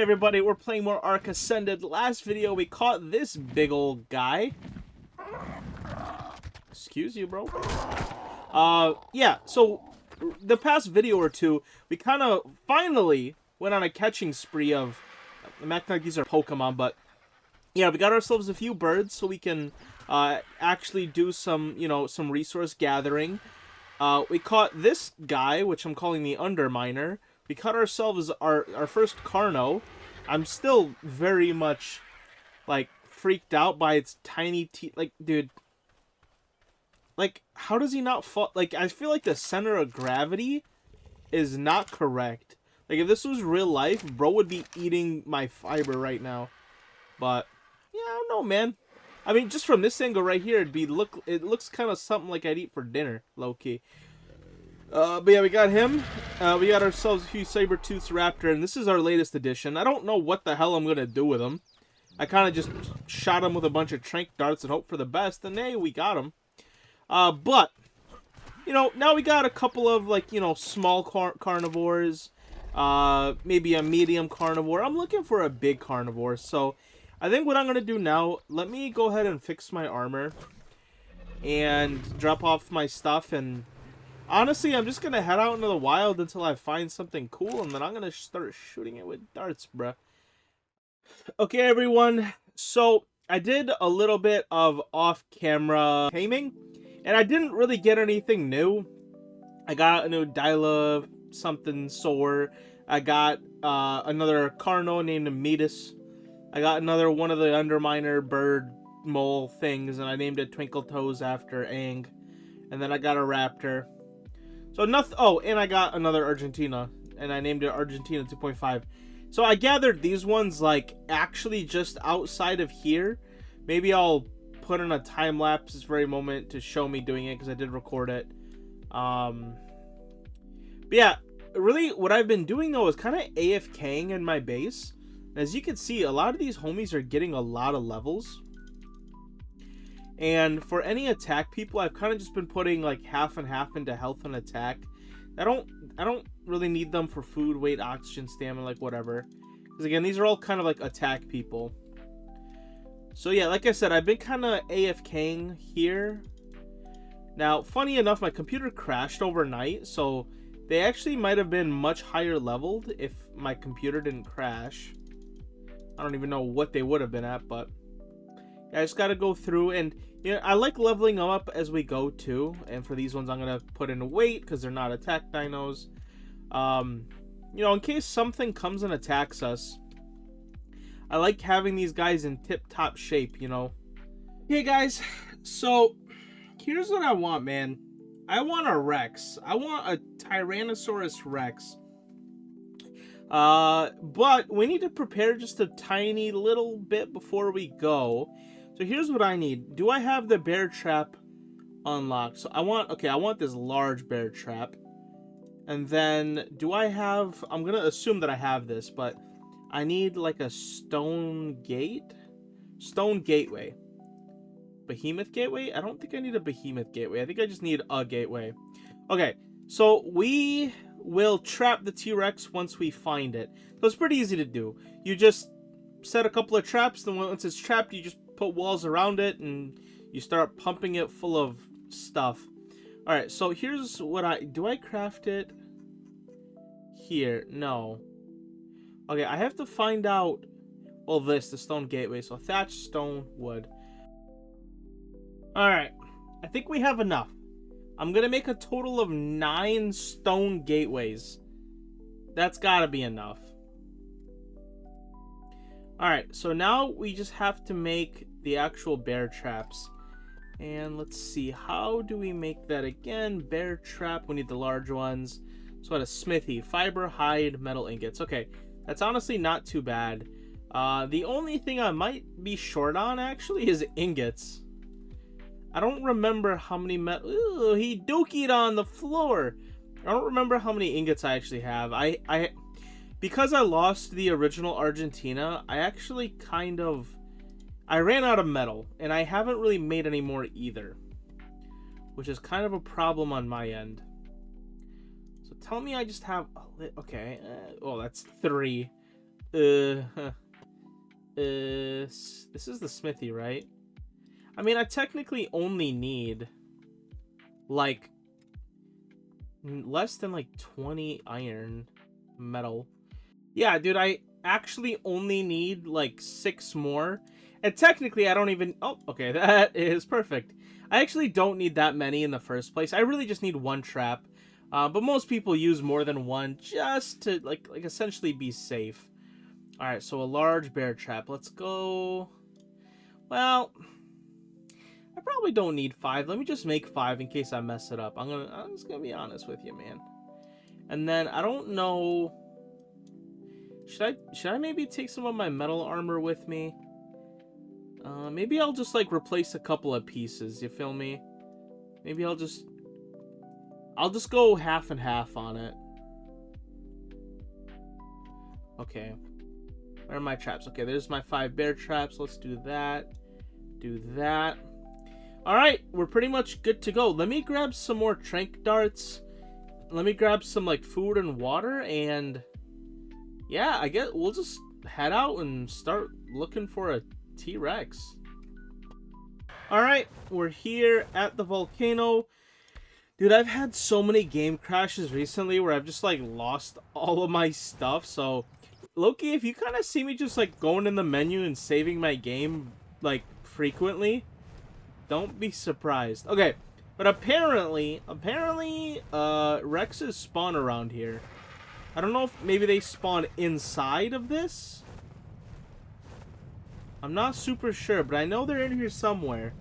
everybody, we're playing more Ark Ascended. Last video we caught this big old guy. Excuse you, bro. Yeah, so the past video or two, we kind of finally went on a catching spree of, I'm acting like these are Pokemon, but yeah, we got ourselves a few birds so we can actually do some, some resource gathering. We caught this guy, which I'm calling the Underminer. We caught ourselves our first Carno. I'm still very much, like, freaked out by its tiny teeth. Like, dude. Like, how does he not fall? Like, I feel like the center of gravity is not correct. Like, if this was real life, bro would be eating my fiber right now. But, yeah, I don't know, man. I mean, just from this angle right here, it looks kind of something like I'd eat for dinner, low-key. But yeah, we got him. We got ourselves a few Saber-Tooth Raptor, and this is our latest addition. I don't know what the hell I'm going to do with him. I kind of just shot him with a bunch of trank darts and hope for the best, and hey, we got him. But, now we got a couple of, like, small carnivores, maybe a medium carnivore. I'm looking for a big carnivore, so I think what I'm going to do now, let me go ahead and fix my armor and drop off my stuff, and honestly, I'm just going to head out into the wild until I find something cool, and then I'm going to start shooting it with darts, bruh. Okay, everyone, so I did a little bit of off-camera taming, and I didn't really get anything new. I got a new Dyla something sore. I got another Carno named Metis. I got another one of the Underminer bird mole things, and I named it Twinkle Toes after Aang. And then I got a Raptor. So nothing. Oh, and I got another Argentina, and I named it Argentina 2.5. So I gathered these ones, like, actually just outside of here. Maybe I'll put in a time lapse this very moment to show me doing it, because I did record it. But yeah, really what I've been doing though is kind of AFKing in my base. As you can see, a lot of these homies are getting a lot of levels. And for any attack people, I've kind of just been putting like half and half into health and attack. I don't really need them for food, weight, oxygen, stamina, like whatever. Because again, these are all kind of like attack people. So yeah, like I said, I've been kind of AFKing here. Now, funny enough, my computer crashed overnight, so they actually might have been much higher leveled if my computer didn't crash. I don't even know what they would have been at, but yeah, I just got to go through, and I like leveling them up as we go too. And for these ones, I'm going to put in weight because they're not attack dinos. In case something comes and attacks us, I like having these guys in tip-top shape, Okay, guys, so here's what I want, man. I want a Rex. I want a Tyrannosaurus Rex. But we need to prepare just a tiny little bit before we go. So here's what I need. Do I have the bear trap unlocked? So I want this large bear trap. And then I'm going to assume that I have this, but I need like a stone gateway. Behemoth gateway? I don't think I need a behemoth gateway. I think I just need a gateway. Okay, so we will trap the T-Rex once we find it. So it's pretty easy to do. You just set a couple of traps, then once it's trapped, you just put walls around it, and you start pumping it full of stuff. Alright, so here's what do I craft it here? No. Okay, I have to find out, the stone gateway. So thatched stone wood. Alright, I think we have enough. I'm going to make a total of 9 stone gateways. That's got to be enough. Alright, so now we just have to make the actual bear traps. And let's see, how do we make that again? Bear trap, we need the large ones. So at a smithy, fiber, hide, metal ingots. Okay, that's honestly not too bad. The only thing I might be short on, actually, is ingots. I don't remember how many metal... Ooh, he dookied on the floor. I don't remember how many ingots I actually have. Because I lost the original Argentina, I actually I ran out of metal, and I haven't really made any more either. Which is kind of a problem on my end. So tell me I just have... Okay. That's 3. This is the smithy, right? I mean, I technically only need like less than like 20 iron metal. Yeah, dude, I actually only need like 6 more. And technically, I don't even... Oh, okay, that is perfect. I actually don't need that many in the first place. I really just need 1 trap. But most people use more than 1 just to, like essentially be safe. Alright, so a large bear trap. Let's go... Well, I probably don't need 5. Let me just make 5 in case I mess it up. I'm just gonna be honest with you, man. And then, I don't know... Should I maybe take some of my metal armor with me? Maybe I'll just, like, replace a couple of pieces, you feel me? Maybe I'll just go half and half on it. Okay. Where are my traps? Okay, there's my 5 bear traps. Let's do that. Do that. Alright, we're pretty much good to go. Let me grab some more trank darts. Let me grab some, like, food and water, and... yeah, I guess we'll just head out and start looking for a T-Rex. Alright, we're here at the volcano. Dude, I've had so many game crashes recently where I've just, like, lost all of my stuff. So, Loki, if you kind of see me just, like, going in the menu and saving my game, like, frequently, don't be surprised. Okay, but apparently, Rexes spawn around here. I don't know if maybe they spawn inside of this. I'm not super sure, but I know they're in here somewhere.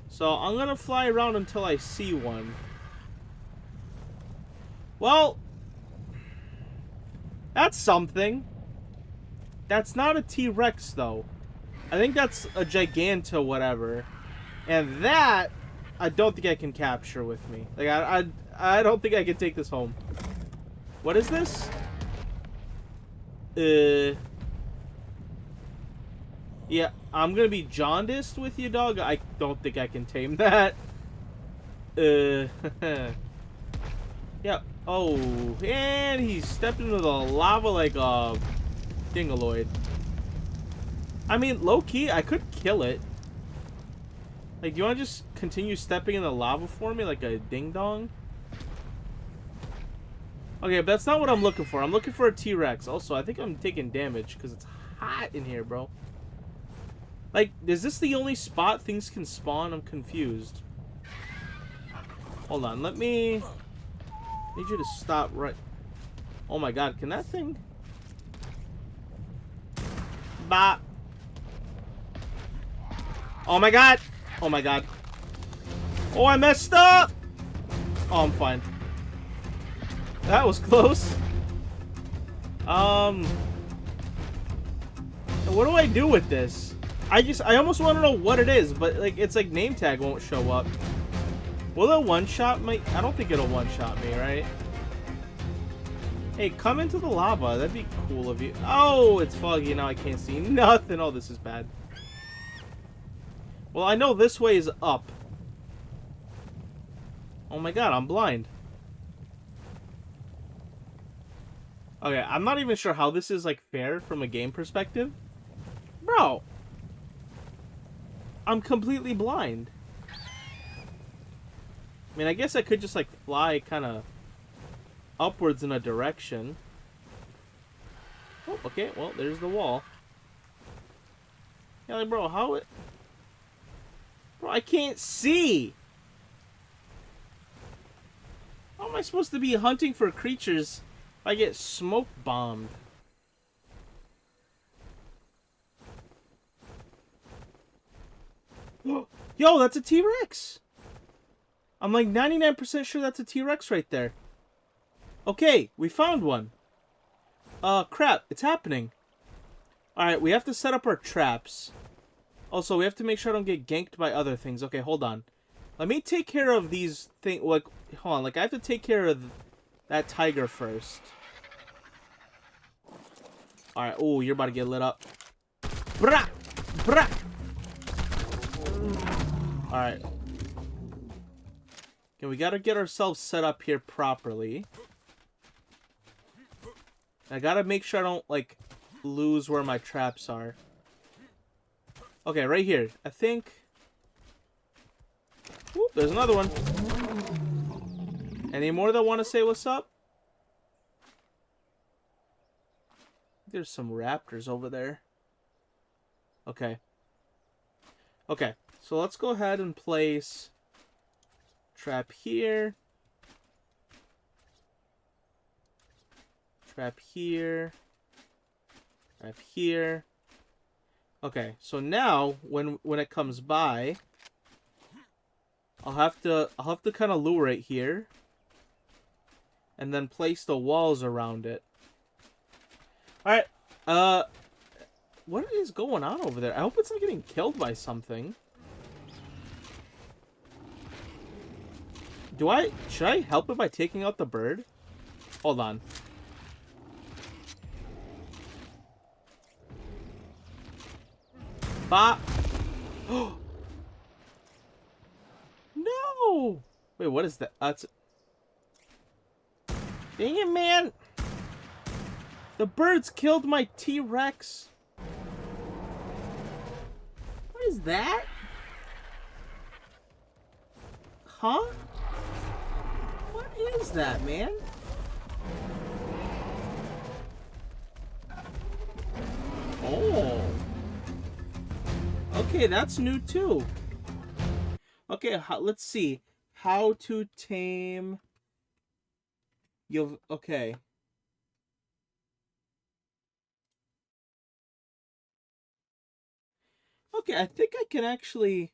So I'm gonna fly around until I see one. Well, that's something. That's not a T-Rex, though. I think that's a Giganta whatever. And that, I don't think I can capture with me. Like, I don't think I can take this home. What is this? Yeah, I'm gonna be jaundiced with you, dog. I don't think I can tame that. Yeah. Oh, and he stepped into the lava like a dingaloid. I mean, low-key, I could kill it. Like, do you want to just continue stepping in the lava for me like a ding-dong? Okay, but that's not what I'm looking for. I'm looking for a T-Rex. Also, I think I'm taking damage because it's hot in here, bro. Like, is this the only spot things can spawn? I'm confused. Hold on, let me... need you to stop right... Oh my god, can that thing... Bop. Oh my god! Oh my god. Oh, I messed up! Oh, I'm fine. That was close. What do I do with this? I almost want to know what it is, but like it's like name tag won't show up. Will it one-shot me? I don't think it'll one-shot me, right? Hey, come into the lava. That'd be cool of you. Oh, it's foggy now. I can't see nothing. Oh, this is bad. Well, I know this way is up. Oh my god, I'm blind. Okay, I'm not even sure how this is, like, fair from a game perspective. Bro. I'm completely blind. I mean, I guess I could just, like, fly kind of upwards in a direction. Oh, okay, well, there's the wall. Yeah, like, bro, how it... Bro, I can't see! How am I supposed to be hunting for creatures if I get smoke bombed? Yo, that's a T-Rex! I'm like 99% sure that's a T-Rex right there. Okay, we found one. Crap, it's happening. Alright, we have to set up our traps. Also, we have to make sure I don't get ganked by other things. Okay, hold on. Let me take care of these things. Like, hold on. Like, I have to take care of that tiger first. Alright. Oh, you're about to get lit up. Brah! Brah! Alright. Okay, we gotta get ourselves set up here properly. I gotta make sure I don't, like, lose where my traps are. Okay, right here. I think... Whoop, there's another one. Any more that want to say what's up? There's some raptors over there. Okay. Okay, so let's go ahead and place trap here. Trap here. Trap here. Okay, so now when it comes by, I'll have to kind of lure it here, and then place the walls around it. All right. What is going on over there? I hope it's not getting killed by something. Should I help it by taking out the bird? Hold on. Bop. No! Wait, what is that? That's... Dang it, man! The birds killed my T-Rex. What is that? Huh? What is that, man? Oh. Okay, that's new too. Okay, let's see. How to tame... Okay. Okay, I think I can actually...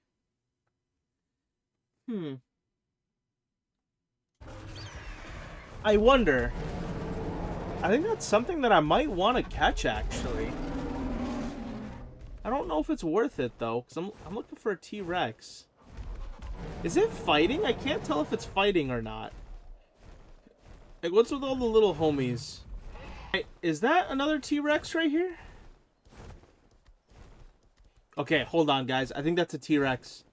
I wonder. I think that's something that I might want to catch, actually. I don't know if it's worth it, though, because I'm looking for a T-Rex. Is it fighting? I can't tell if it's fighting or not. Like, what's with all the little homies? Is that another T-Rex right here? Okay, hold on, guys. I think that's a T-Rex.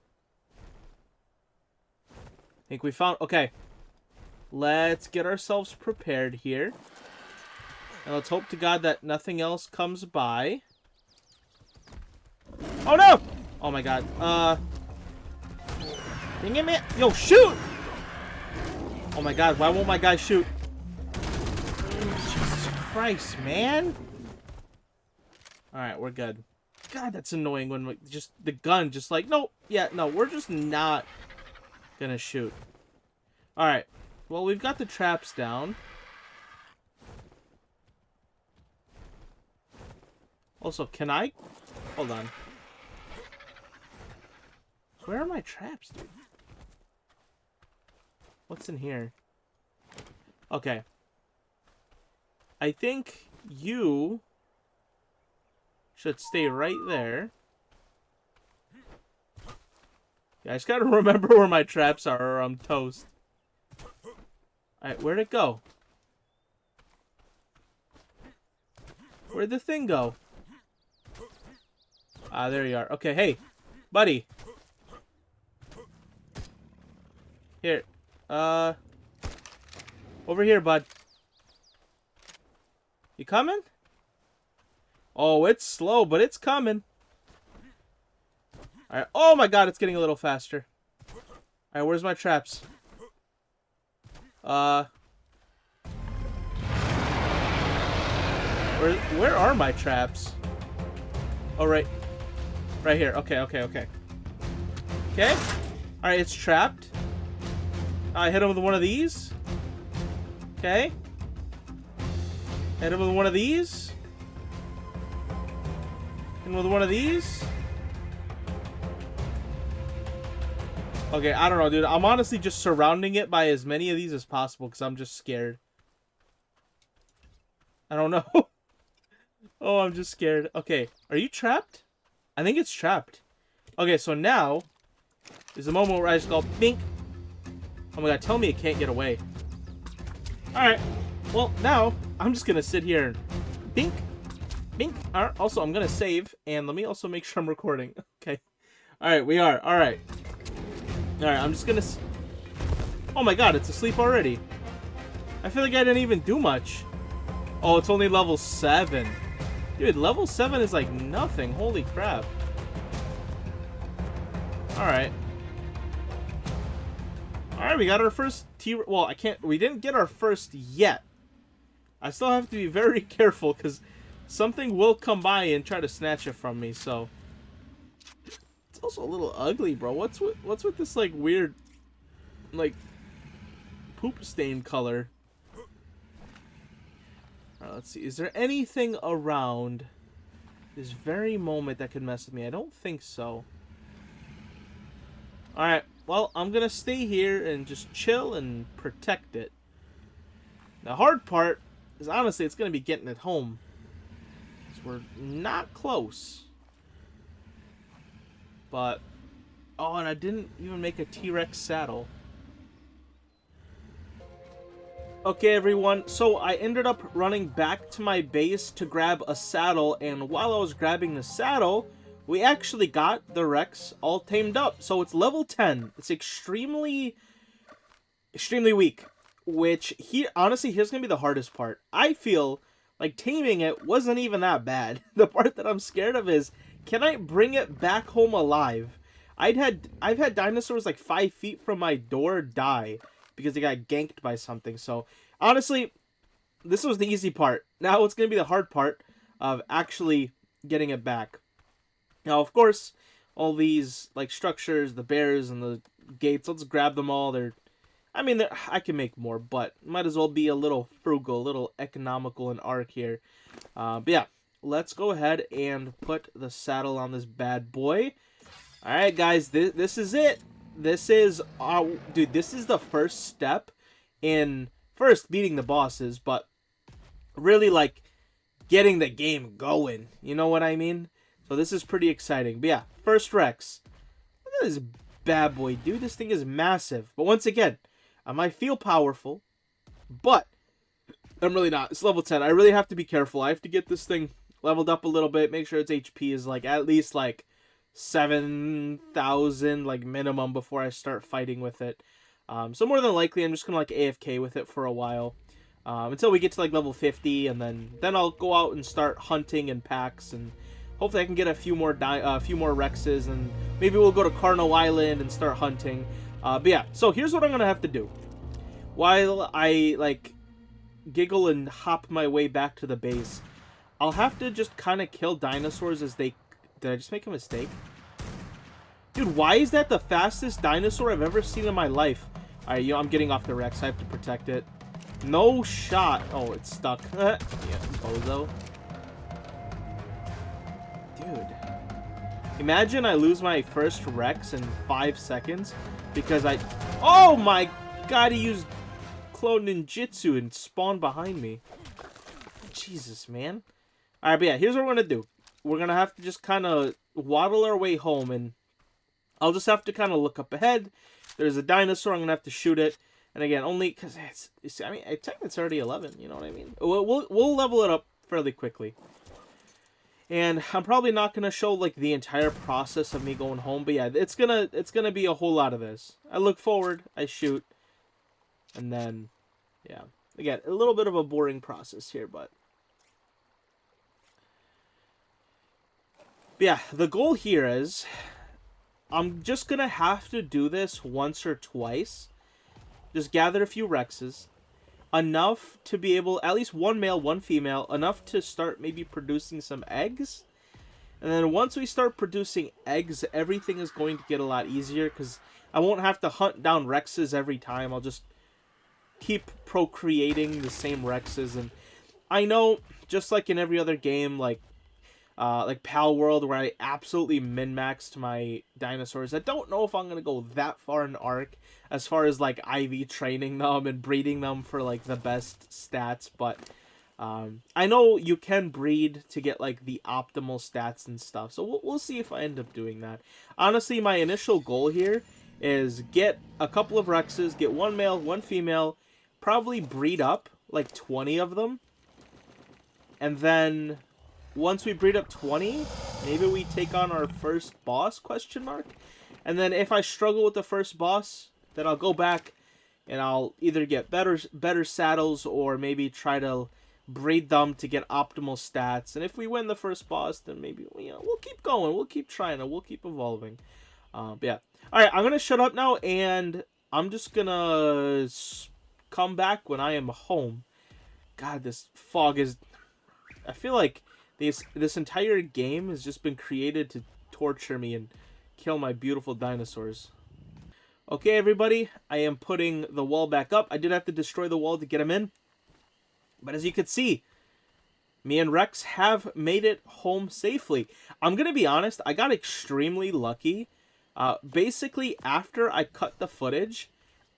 I think we found... Okay. Let's get ourselves prepared here. And let's hope to God that nothing else comes by. Oh, no! Oh, my God. Dang it, man. Yo, shoot! Oh, my God. Why won't my guy shoot? Jesus Christ, man. Alright, we're good. God, that's annoying when we just... The gun just like... No, yeah, no. We're just not gonna shoot. Alright. Well, we've got the traps down. Also, can I... Hold on. Where are my traps, dude? What's in here? Okay. I think you should stay right there. Yeah, I just gotta remember where my traps are or I'm toast. Alright, where'd it go? Where'd the thing go? Ah, there you are. Okay, hey, buddy. Here. Over here, bud. You coming? Oh, it's slow, but it's coming. Alright. Oh my God, it's getting a little faster. Alright, where's my traps? Where are my traps? Oh, right here. Okay. Okay. Alright, it's trapped. I hit him with one of these. Okay. Hit him with one of these. And with one of these. Okay, I don't know, dude. I'm honestly just surrounding it by as many of these as possible because I'm just scared. I don't know. Oh, I'm just scared. Okay, are you trapped? I think it's trapped. Okay, so now is the moment where I just go bink. Oh my God, tell me it can't get away. Alright, well, now I'm just gonna sit here and bink. Bink. Alright, also, I'm gonna save, and let me also make sure I'm recording. Okay. Alright, we are. Alright. Alright, I'm just gonna... Oh my God, it's asleep already. I feel like I didn't even do much. Oh, it's only level 7. Dude, level 7 is like nothing. Holy crap. Alright. Alright, we got our first well, we didn't get our first yet. I still have to be very careful because something will come by and try to snatch it from me, so. It's also a little ugly, bro. What's with this like weird like poop stain color? Alright, let's see. Is there anything around this very moment that could mess with me? I don't think so. Alright, well, I'm gonna stay here and just chill and protect it. The hard part is, honestly, it's gonna be getting it home. Because we're not close. But, oh, and I didn't even make a T-Rex saddle. Okay, everyone, so I ended up running back to my base to grab a saddle, and while I was grabbing the saddle, we actually got the Rex all tamed up. So it's level 10. It's extremely weak, which, honestly, here's going to be the hardest part. I feel like taming it wasn't even that bad. The part that I'm scared of is, can I bring it back home alive? I've had dinosaurs like 5 feet from my door die because they got ganked by something. So, honestly, this was the easy part. Now it's going to be the hard part of actually getting it back. Now, of course, all these like structures, the bears and the gates, let's grab them all. I can make more, but might as well be a little frugal, a little economical in Ark here. But yeah, let's go ahead and put the saddle on this bad boy. All right, guys, this is it. This is, dude, this is the first step in, first, beating the bosses, but really, like, getting the game going. You know what I mean? So this is pretty exciting. But yeah, first Rex. Look at this bad boy, dude. This thing is massive. But once again, I might feel powerful, but I'm really not. It's level 10. I really have to be careful. I have to get this thing leveled up a little bit. Make sure its HP is, like, at least, like, 7,000 like minimum before I start fighting with it. So more than likely I'm just gonna like AFK with it for a while until we get to like level 50, and then I'll go out and start hunting in packs, and hopefully I can get a few more Rexes, and maybe we'll go to Carno Island and start hunting. But yeah, so here's what I'm gonna have to do while I like giggle and hop my way back to the base. I'll have to just kind of kill dinosaurs as they. Did I just make a mistake? Dude, why is that the fastest dinosaur I've ever seen in my life? Alright, I'm getting off the Rex. I have to protect it. No shot. Oh, it's stuck. Yeah, bozo. Dude. Imagine I lose my first Rex in 5 seconds because I... Oh my god, he used Clone Ninjutsu and spawned behind me. Jesus, man. Alright, but yeah, here's what we're gonna do. We're going to have to just kind of waddle our way home, and I'll just have to kind of look up ahead. There's a dinosaur. I'm going to have to shoot it. And again, only because technically it's already 11. You know what I mean? We'll level it up fairly quickly. And I'm probably not going to show like the entire process of me going home, but yeah, it's gonna be a whole lot of this. I look forward, I shoot, and then, yeah. Again, a little bit of a boring process here, but... But yeah, the goal here is I'm just going to have to do this once or twice. Just gather a few Rexes. Enough to be able, at least one male, one female, enough to start maybe producing some eggs. And then once we start producing eggs, everything is going to get a lot easier because I won't have to hunt down Rexes every time. I'll just keep procreating the same Rexes. And I know, just like in every other game, like Pal World, where I absolutely min-maxed my dinosaurs. I don't know if I'm going to go that far in Ark as far as like IV training them and breeding them for like the best stats, but I know you can breed to get like the optimal stats and stuff, so we'll see if I end up doing that. Honestly, my initial goal here is get a couple of Rexes, get one male, one female, probably breed up like 20 of them, and then... Once we breed up 20, maybe we take on our first boss, question mark. And then if I struggle with the first boss, then I'll go back and I'll either get better saddles or maybe try to breed them to get optimal stats. And if we win the first boss, then maybe, you know, we'll keep going. We'll keep trying and we'll keep evolving. But yeah. Alright, I'm going to shut up now, and I'm just going to come back when I am home. God, this fog is... I feel like this entire game has just been created to torture me and kill my beautiful dinosaurs. Okay, everybody, I am putting the wall back up. I did have to destroy the wall to get him in. But as you can see, me and Rex have made it home safely. I'm going to be honest, I got extremely lucky. Basically, after I cut the footage,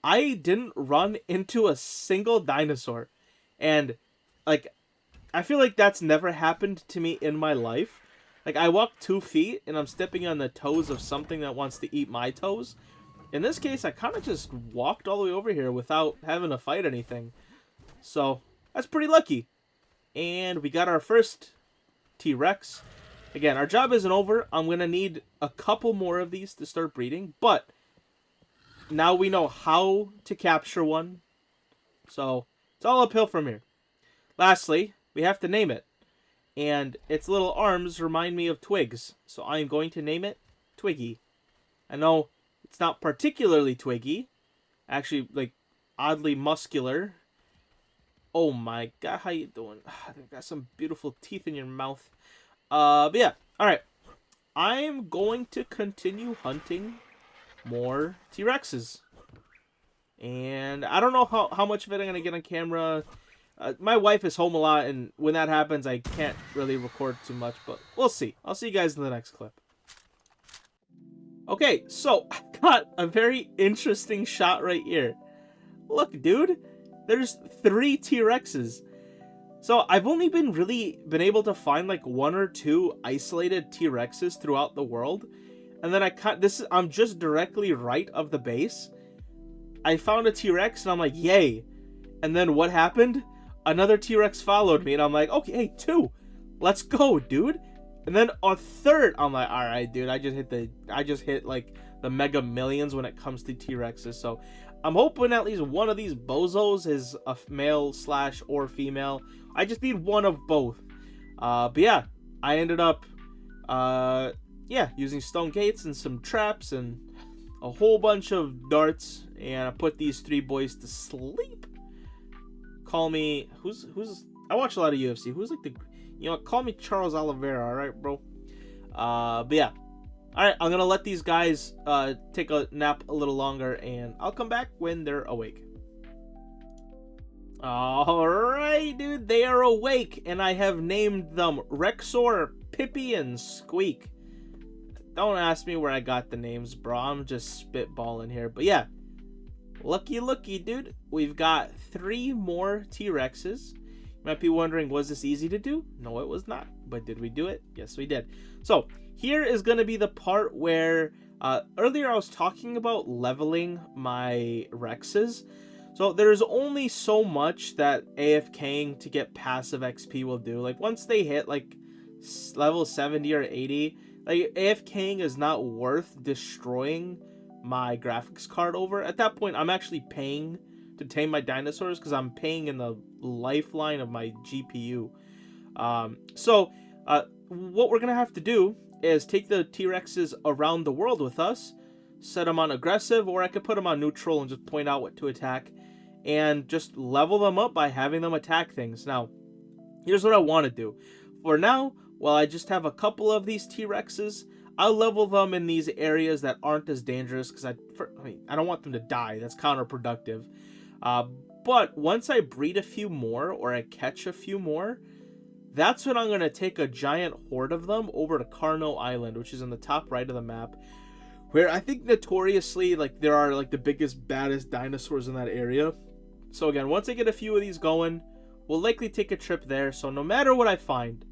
I didn't run into a single dinosaur. And, like, I feel like that's never happened to me in my life. Like, I walk 2 feet, and I'm stepping on the toes of something that wants to eat my toes. In this case, I kind of just walked all the way over here without having to fight anything. So, that's pretty lucky. And we got our first T-Rex. Again, our job isn't over. I'm going to need a couple more of these to start breeding. But, now we know how to capture one. So, it's all uphill from here. Lastly, we have to name it. And its little arms remind me of twigs. So I'm going to name it Twiggy. I know it's not particularly twiggy. Actually, like, oddly muscular. Oh my god, how you doing? They've got some beautiful teeth in your mouth. But yeah, alright. I'm going to continue hunting more T-Rexes. And I don't know how much of it I'm going to get on camera. My wife is home a lot, and when that happens, I can't really record too much, but we'll see. I'll see you guys in the next clip. Okay, so I've got a very interesting shot right here. Look, dude, there's 3 T-Rexes. So I've only been able to find like 1 or 2 isolated T-Rexes throughout the world, and then I'm just directly right of the base. I found a T-Rex, and I'm like, yay! And then what happened? Another T-Rex followed me, and I'm like, okay, hey, 2. Let's go, dude. And then a 3rd. I'm like, all right, dude. I just hit like the mega millions when it comes to T-Rexes. So I'm hoping at least one of these bozos is a male / or female. I just need one of both. But yeah, I ended up, using stone gates and some traps and a whole bunch of darts, and I put these 3 boys to sleep. Call me, I watch a lot of UFC. Who's like call me Charles Oliveira, alright, bro? But yeah. Alright, I'm gonna let these guys take a nap a little longer, and I'll come back when they're awake. Alright, dude, they are awake, and I have named them Rexor, Pippi, and Squeak. Don't ask me where I got the names, bro. I'm just spitballing here. But yeah, looky, dude. We've got 3 more T-Rexes. You might be wondering, was this easy to do? No, it was not. But did we do it? Yes, we did. So here is going to be the part where earlier I was talking about leveling my Rexes. So there's only so much that AFKing to get passive XP will do. Like once they hit like level 70 or 80, like AFKing is not worth destroying my graphics card over. At that point, I'm actually paying to tame my dinosaurs because I'm paying in the lifeline of my GPU. So what we're gonna have to do is take the T-Rexes around the world with us, set them on aggressive, or I could put them on neutral and just point out what to attack, and just level them up by having them attack things. Now, here's what I want to do. For now, while I just have a couple of these T-Rexes, I'll level them in these areas that aren't as dangerous, because I don't want them to die. That's counterproductive. But once I breed a few more, or I catch a few more, that's when I'm going to take a giant horde of them over to Carno Island, which is in the top right of the map, where I think notoriously, like, there are, like, the biggest, baddest dinosaurs in that area. So again, once I get a few of these going, we'll likely take a trip there. So no matter what I find,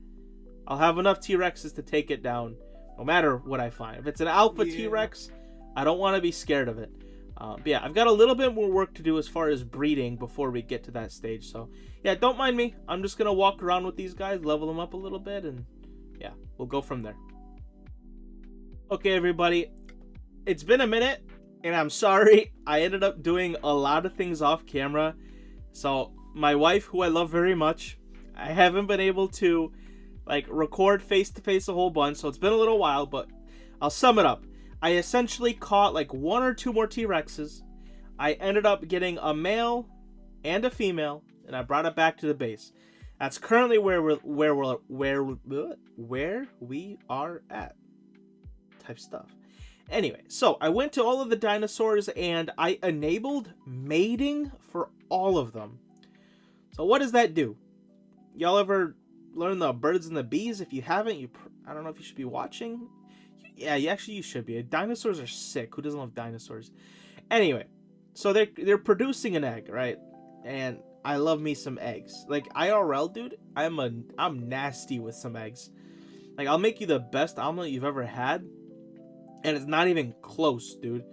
I'll have enough T-Rexes to take it down, no matter what I find. If it's an alpha T-Rex, I don't want to be scared of it. But yeah, I've got a little bit more work to do as far as breeding before we get to that stage. So yeah, don't mind me. I'm just going to walk around with these guys, level them up a little bit, and yeah, we'll go from there. Okay, everybody. It's been a minute, and I'm sorry. I ended up doing a lot of things off camera. So my wife, who I love very much, I haven't been able to like record face to face a whole bunch, so it's been a little while, but I'll sum it up. I essentially caught like 1 or 2 more T-Rexes. I ended up getting a male and a female, and I brought it back to the base. That's currently where we are at. Type stuff. Anyway, so I went to all of the dinosaurs and I enabled mating for all of them. So what does that do? Y'all ever learn the birds and the bees? If you haven't, I don't know if you should be watching. Yeah, you should be. Dinosaurs are sick. Who doesn't love dinosaurs? Anyway, so they're producing an egg, right? And I love me some eggs. Like IRL, dude, I'm nasty with some eggs. Like I'll make you the best omelet you've ever had, and it's not even close, dude.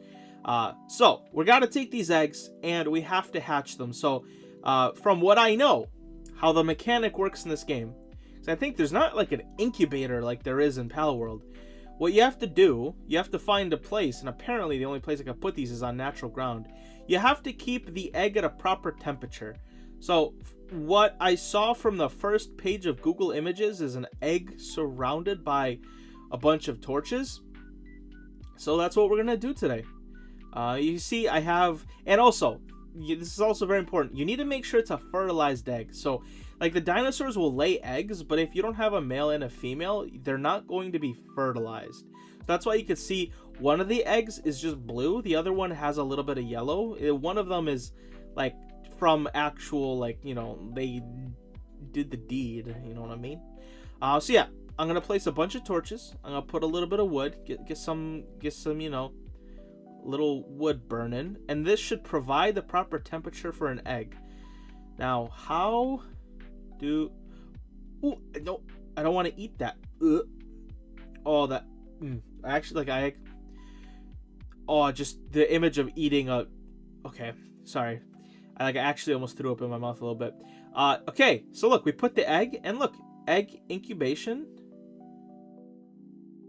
So we got to take these eggs and we have to hatch them. So from what I know, how the mechanic works in this game, because I think there's not like an incubator like there is in Palworld. What you have to do, you have to find a place, and apparently the only place I can put these is on natural ground. You have to keep the egg at a proper temperature. So what I saw from the first page of Google Images is an egg surrounded by a bunch of torches. So that's what we're gonna do today. You see, I have, and also, this is also very important. You need to make sure it's a fertilized egg. So, like the dinosaurs will lay eggs, but if you don't have a male and a female, they're not going to be fertilized. So that's why you can see one of the eggs is just blue. The other one has a little bit of yellow. One of them is like from actual, like, you know, they did the deed. You know what I mean? So yeah, I'm gonna place a bunch of torches. I'm gonna put a little bit of wood, get some, you know, little wood burning, and this should provide the proper temperature for an egg. Now, how do? Ooh, no, I don't want to eat that. Ugh. Oh, that. Actually, like oh, just the image of eating a. Okay, sorry. I actually almost threw up in my mouth a little bit. Okay, so look, we put the egg, and look, egg incubation.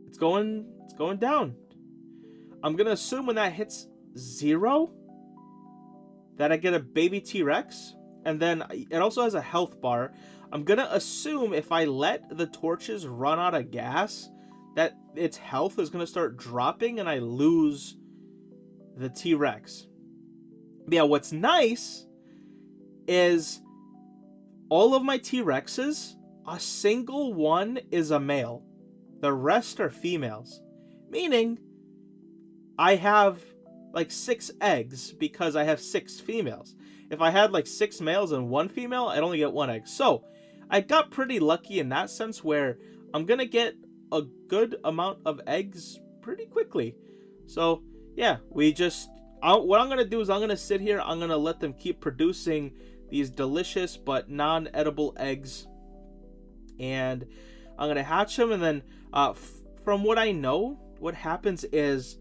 It's going down. I'm gonna assume when that hits 0 that I get a baby T-Rex, and then it also has a health bar. I'm gonna assume if I let the torches run out of gas, that its health is gonna start dropping and I lose the T-Rex. Yeah, what's nice is all of my T-Rexes, a single one is a male. The rest are females. Meaning, I have like 6 eggs because I have 6 females. If I had like 6 males and 1 female, I'd only get 1 egg. So, I got pretty lucky in that sense where I'm gonna get a good amount of eggs pretty quickly. So, yeah, what I'm gonna do is I'm gonna sit here, I'm gonna let them keep producing these delicious but non-edible eggs. And I'm gonna hatch them, and then from what I know, what happens is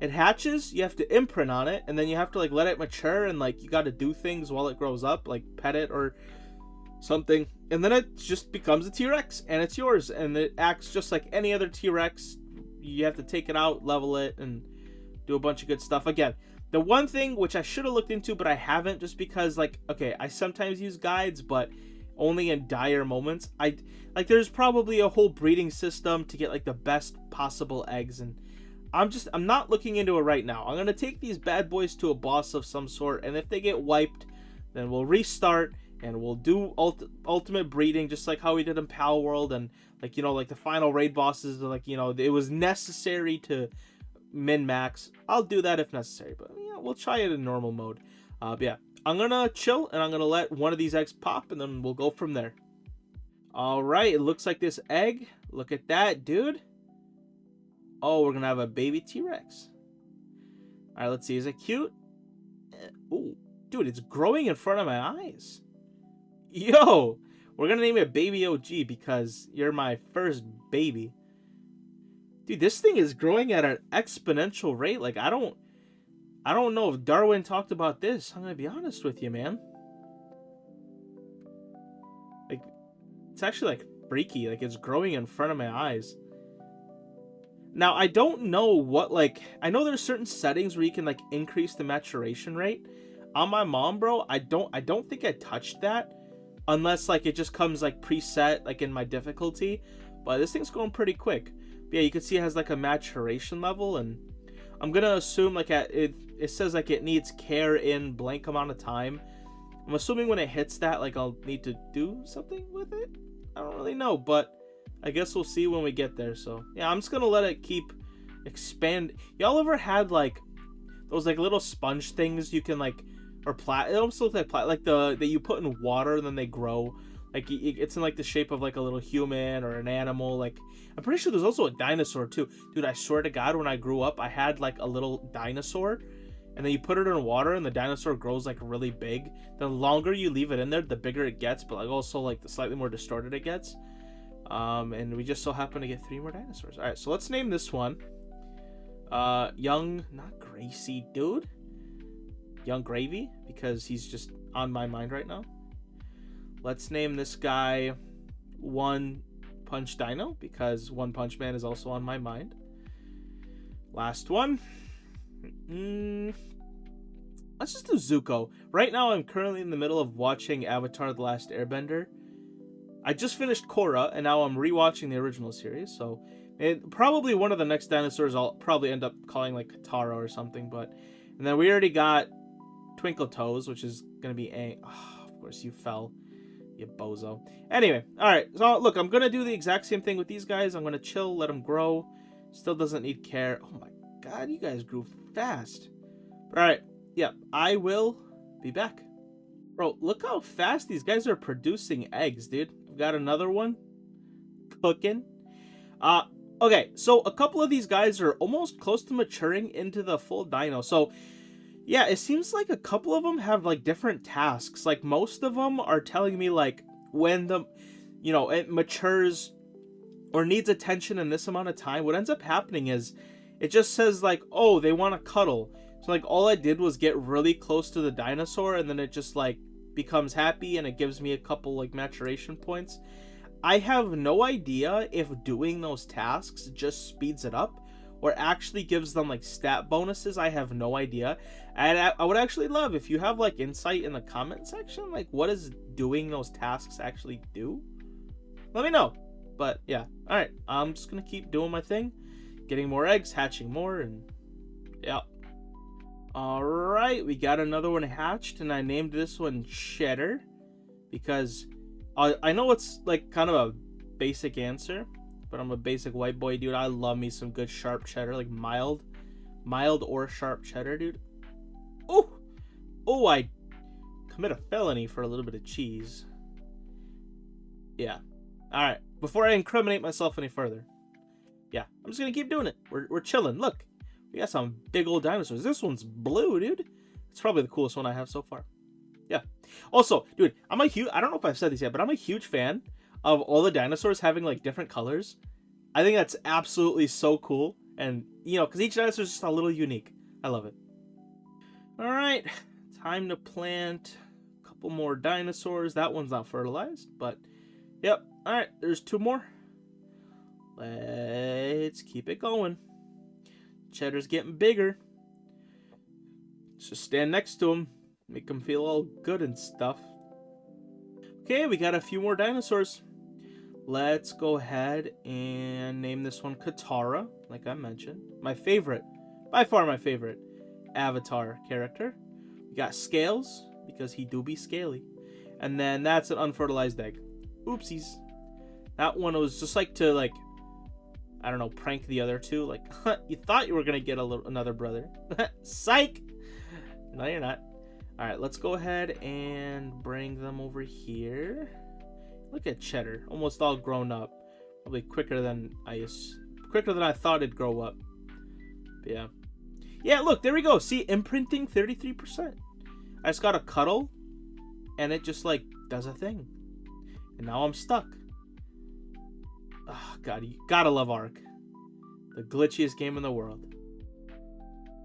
it hatches, you have to imprint on it, and then you have to like let it mature, and like you got to do things while it grows up, like pet it or something, and then it just becomes a T-Rex and it's yours, and it acts just like any other T-Rex. You have to take it out, level it, and do a bunch of good stuff. Again, the one thing which I should have looked into but I haven't, just because like, okay, I sometimes use guides but only in dire moments. There's probably a whole breeding system to get like the best possible eggs, and I'm not looking into it right now. I'm gonna take these bad boys to a boss of some sort, and if they get wiped, then we'll restart and we'll do ultimate breeding, just like how we did in Palworld, and like, you know, like the final raid bosses, like, you know, it was necessary to min-max. I'll do that if necessary, but yeah, we'll try it in normal mode. But yeah, I'm gonna chill and I'm gonna let one of these eggs pop, and then we'll go from there. All right, it looks like this egg. Look at that, dude. Oh, we're gonna have a baby T-Rex. All right, let's see. Is it cute? Ooh, dude, it's growing in front of my eyes. Yo, we're gonna name it Baby OG because you're my first baby. Dude, this thing is growing at an exponential rate. Like, I don't know if Darwin talked about this. I'm gonna be honest with you, man. Like, it's actually like freaky. Like, it's growing in front of my eyes. Now, I don't know what, like, I know there's certain settings where you can like increase the maturation rate. On my mom, bro, I don't think I touched that. unless like it just comes like preset like in my difficulty. But this thing's going pretty quick. But yeah, you can see it has like a maturation level, and I'm gonna assume like it says like it needs care in blank amount of time. I'm assuming when it hits that, like I'll need to do something with it. I don't really know, but I guess we'll see when we get there. So yeah, I'm just gonna let it keep expand. Y'all ever had like those like little sponge things you can like, or it almost looks like like that you put in water and then they grow. Like it's in like the shape of like a little human or an animal. Like I'm pretty sure there's also a dinosaur too. Dude, I swear to God, when I grew up, I had like a little dinosaur, and then you put it in water and the dinosaur grows like really big. The longer you leave it in there, the bigger it gets, but like also like the slightly more distorted it gets. And we just so happen to get 3 more dinosaurs. All right, so let's name this one Young, not Gracie, dude. Young Gravy, because he's just on my mind right now. Let's name this guy One Punch Dino, because One Punch Man is also on my mind. Last one. Let's just do Zuko. Right now, I'm currently in the middle of watching Avatar: The Last Airbender. I just finished Korra, and now I'm rewatching the original series, so probably one of the next dinosaurs I'll probably end up calling like Katara or something, but... And then we already got Twinkle Toes, which is going to be of course you fell, you bozo. Anyway, alright, so look, I'm going to do the exact same thing with these guys. I'm going to chill, let them grow. Still doesn't need care. Oh my god, you guys grew fast. Alright, yeah, I will be back. Bro, look how fast these guys are producing eggs, dude. We've got another one cooking. Okay, so a couple of these guys are almost close to maturing into the full dino. So, yeah, it seems like a couple of them have, like, different tasks. Like, most of them are telling me, like, when it matures or needs attention in this amount of time. What ends up happening is it just says, like, oh, they want to cuddle. So, like, all I did was get really close to the dinosaur, and then it just, like, becomes happy, and it gives me a couple, like, maturation points. I have no idea if doing those tasks just speeds it up or actually gives them like stat bonuses. I have no idea. And I would actually love if you have like insight in the comment section, like what does doing those tasks actually do? Let me know. But yeah, all right, I'm just gonna keep doing my thing, getting more eggs, hatching more, and yeah. All right, we got another one hatched, and I named this one Cheddar because I know it's like kind of a basic answer, but I'm a basic white boy, dude. I love me some good sharp cheddar, like mild or sharp cheddar, dude. Oh, I commit a felony for a little bit of cheese. Yeah. All right. Before I incriminate myself any further, yeah, I'm just gonna keep doing it. We're chilling. Look, we got some big old dinosaurs. This one's blue, dude. It's probably the coolest one I have so far. Yeah. Also, dude, I don't know if I've said this yet, but I'm a huge fan of all the dinosaurs having like different colors. I think that's absolutely so cool. And, because each dinosaur is just a little unique. I love it. All right. Time to plant a couple more dinosaurs. That one's not fertilized, but yep. All right. There's 2 more. Let's keep it going. Cheddar's getting bigger. Let's just stand next to him. Make them feel all good and stuff. Okay, we got a few more dinosaurs. Let's go ahead and name this one Katara, like I mentioned. My favorite, by far my favorite, Avatar character. We got Scales, because he do be scaly. And then that's an unfertilized egg. Oopsies. That one was just like to, like, I don't know, prank the other two. Like, you thought you were going to get another brother. Psych! No, you're not. Alright, let's go ahead and bring them over here. Look at Cheddar, almost all grown up. Probably quicker than I thought it'd grow up. But yeah. Yeah, look, there we go. See, imprinting 33%. I just got a cuddle, and it just, like, does a thing. And now I'm stuck. Oh, God, you gotta love Ark. The glitchiest game in the world.